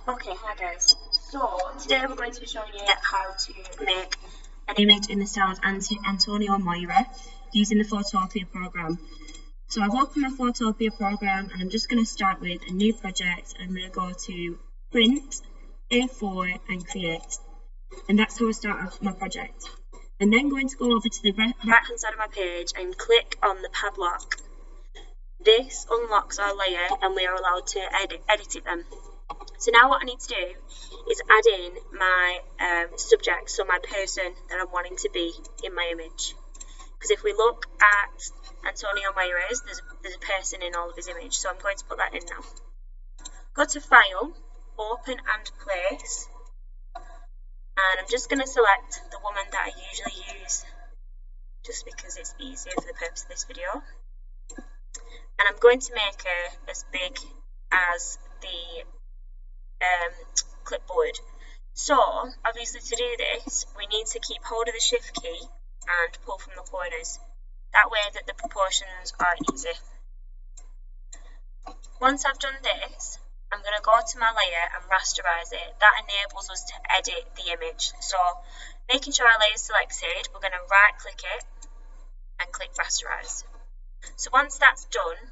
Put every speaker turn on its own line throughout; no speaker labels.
Okay, hi guys. So today we're going to be showing you how to make an image in the style of Antonio Mora using the Photopia program. So I've opened my Photopia program and I'm just going to start with a new project. I'm going to go to Print, A4 and Create. And that's how I start off my project. I'm then going to go over to the right hand side of my page and click on the padlock. This unlocks our layer and we are allowed to edit it then. So now what I need to do is add in my subject, so my person that I'm wanting to be in my image. Because if we look at Antonio Mora's, there's a person in all of his image, so I'm going to put that in now. Go to File, Open and Place, and I'm just going to select the woman that I usually use, just because it's easier for the purpose of this video. And I'm going to make her as big as the clipboard. So obviously to do this we need to keep hold of the shift key and pull from the corners, that way that the proportions are easy. Once I've done this, I'm going to go to my layer and rasterize it. That enables us to edit the image. So making sure our layer is selected, we're going to right click it and click rasterize. So once that's done,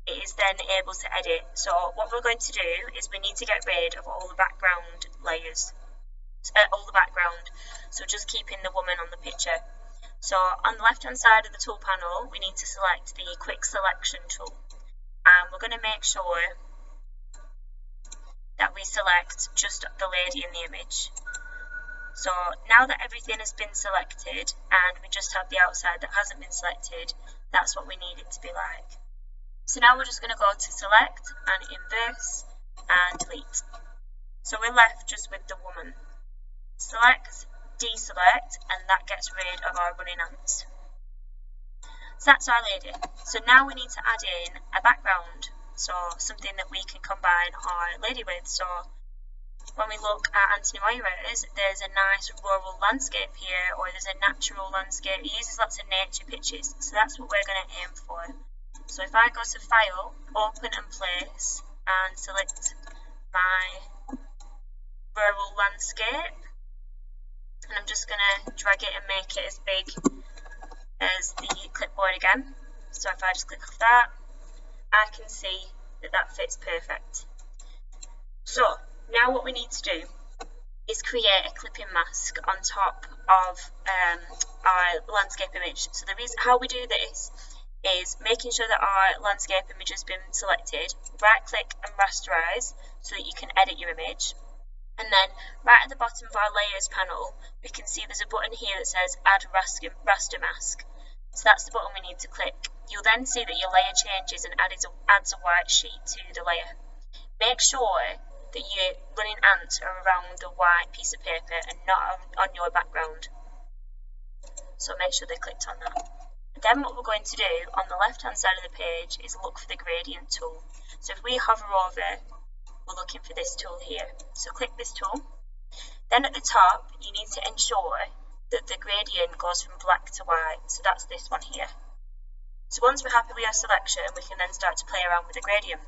it is then able to edit. So what we're going to do is we need to get rid of all the background layers, all the background, so just keeping the woman on the picture. So on the left hand side of the tool panel we need to select the quick selection tool, and we're going to make sure that we select just the lady in the image. So now that everything has been selected and we just have the outside that hasn't been selected, that's what we need it to be like. So now we're just going to go to select and inverse and delete. So we're left just with the woman. Select, deselect, and that gets rid of our running ants. So that's our lady. So now we need to add in a background, so something that we can combine our lady with. So when we look at Antonio Mora's, there's a nice rural landscape here, or there's a natural landscape. He uses lots of nature pictures, so that's what we're going to aim for. So if I go to File, Open and Place, and select my rural landscape, and I'm just going to drag it and make it as big as the clipboard again. So if I just click off that, I can see that that fits perfect. So now what we need to do is create a clipping mask on top of our landscape image. So the reason how we do this is making sure that our landscape image has been selected, right click and rasterize so that you can edit your image. And then right at the bottom of our layers panel, we can see there's a button here that says add raster mask. So that's the button we need to click. You'll then see that your layer changes and adds a white sheet to the layer. Make sure that your running ants are around the white piece of paper and not on your background. So make sure they're clicked on that. Then what we're going to do on the left hand side of the page is look for the gradient tool. So if we hover over, we're looking for this tool here. So click this tool. Then at the top you need to ensure that the gradient goes from black to white. So that's this one here. So once we're happy with our selection, we can then start to play around with the gradient.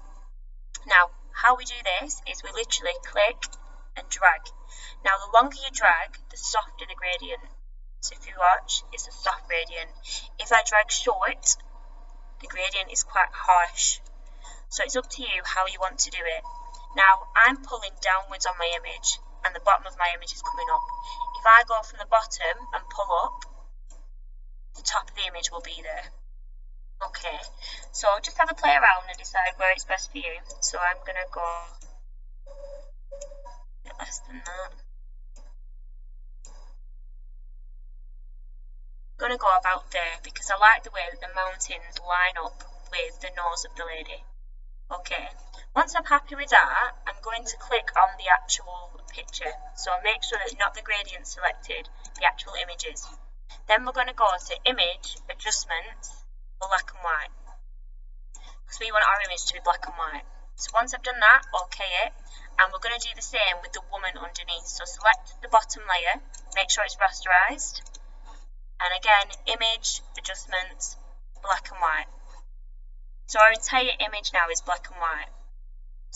Now how we do this is we literally click and drag. Now the longer you drag, the softer the gradient. So if you watch, it's a soft gradient. If I drag short, the gradient is quite harsh. So it's up to you how you want to do it. Now I'm pulling downwards on my image and the bottom of my image is coming up. If I go from the bottom and pull up, the top of the image will be there. Okay, so just have a play around and decide where it's best for you. So I'm going to go a bit less than that. Going to go about there because I like the way that the mountains line up with the nose of the lady. Okay, once I'm happy with that, I'm going to click on the actual picture. So make sure that not the gradient selected, the actual images. Then we're going to go to Image, Adjustments, Black and White. Because we want our image to be black and white. So once I've done that, OK it. And we're going to do the same with the woman underneath. So select the bottom layer, make sure it's rasterized. And again, Image, Adjustments, Black and White. So our entire image now is black and white.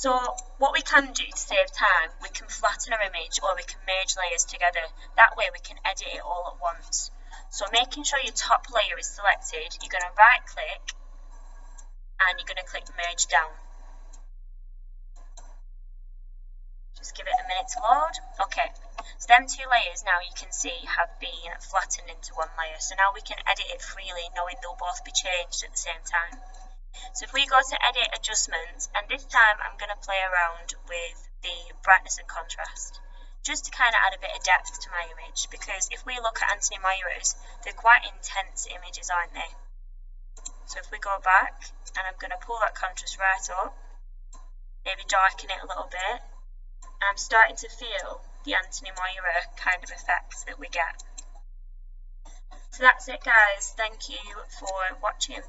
So what we can do to save time, we can flatten our image or we can merge layers together. That way we can edit it all at once. So making sure your top layer is selected, you're going to right click and you're going to click merge down. Just give it a minute to load. Okay, so them two layers now you can see have been flattened into one layer. So now we can edit it freely knowing they'll both be changed at the same time. So if we go to edit adjustments, and this time I'm going to play around with the brightness and contrast, just to kind of add a bit of depth to my image, because if we look at Antonio Mora's, they're quite intense images, aren't they? So if we go back, and I'm going to pull that contrast right up, maybe darken it a little bit, and I'm starting to feel the Antonio Mora kind of effects that we get. So that's it guys, thank you for watching.